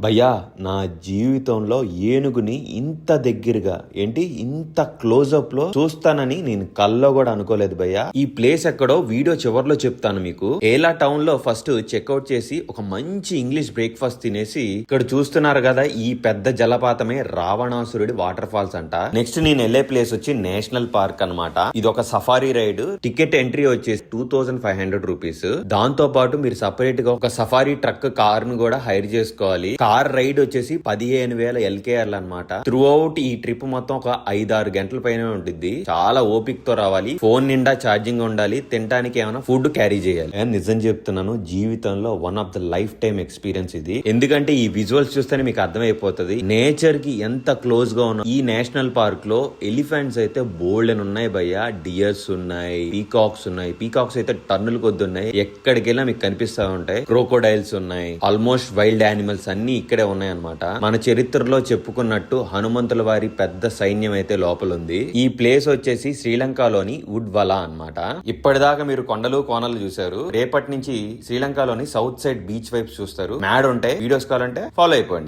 భయ్యా, నా జీవితంలో ఏనుగుని ఇంత దగ్గరగా ఇంత క్లోజప్ లో చూస్తానని నేను కల్లో కూడా అనుకోలేదు భయ్యా. ఈ ప్లేస్ ఎక్కడో వీడియో చివర్లో చెప్తాను మీకు. ఏలా టౌన్ లో ఫస్ట్ చెక్అవుట్ చేసి ఒక మంచి ఇంగ్లీష్ బ్రేక్ఫాస్ట్ తినేసి ఇక్కడ చూస్తున్నారు కదా, ఈ పెద్ద జలపాతమే రావణాసురుడి వాటర్ ఫాల్స్ అంట. నెక్స్ట్ నేను వెళ్లే ప్లేస్ వచ్చి నేషనల్ పార్క్ అన్నమాట. ఇది ఒక సఫారీ రైడ్. టికెట్ ఎంట్రీ వచ్చేసి 2500 రూపీస్. దాంతో పాటు మీరు సపరేట్ గా ఒక సఫారీ ట్రక్ కార్ ను కూడా హైర్ చేసుకోవాలి. కార్ రైడ్ వచ్చేసి 15,000 ఎల్కేఆర్లు అనమాట. త్రూ అవుట్ ఈ ట్రిప్ మొత్తం ఒక 5-6 గంటల పైన ఉంటుంది. చాలా ఓపిక తో రావాలి. ఫోన్ నిండా ఛార్జింగ్ ఉండాలి. తినడానికి ఏమైనా ఫుడ్ క్యారీ చేయాలి. నిజం చెప్తున్నాను, జీవితంలో one of the life time experience ఇది. ఎందుకంటే ఈ విజువల్స్ చూస్తేనే మీకు అర్థమైపోతుంది నేచర్ కి ఎంత క్లోజ్ గా ఉన్నా. ఈ నేషనల్ పార్క్ లో ఎలిఫెంట్స్ అయితే బోల్డ్ అని ఉన్నాయి భయ్యా. డియర్స్ ఉన్నాయి, పీకాక్స్ ఉన్నాయి. పీకాక్స్ అయితే టన్నులు కొద్ది ఉన్నాయి. ఎక్కడికి వెళ్ళినా మీకు కనిపిస్తా ఉంటాయి. క్రోకోడైల్స్ ఉన్నాయి. ఆల్మోస్ట్ వైల్డ్ యానిమల్స్ అన్ని ఇక్కడే ఉన్నాయన్నమాట. మన చరిత్రలో చెప్పుకున్నట్టు హనుమంతుల వారి పెద్ద సైన్యం అయితే లోపల ఉంది. ఈ ప్లేస్ వచ్చేసి శ్రీలంకలోని ఉడ్వలా అన్నమాట. ఇప్పటిదాకా మీరు కొండలు కోనలు చూసారు. రేపటి నుంచి శ్రీలంకలోని సౌత్ సైడ్ బీచ్ వైబ్స్ చూస్తారు. మ్యాడ్ ఉంటాయి. వీడియోస్ కావాలంటే ఫాలో అయిపోండి.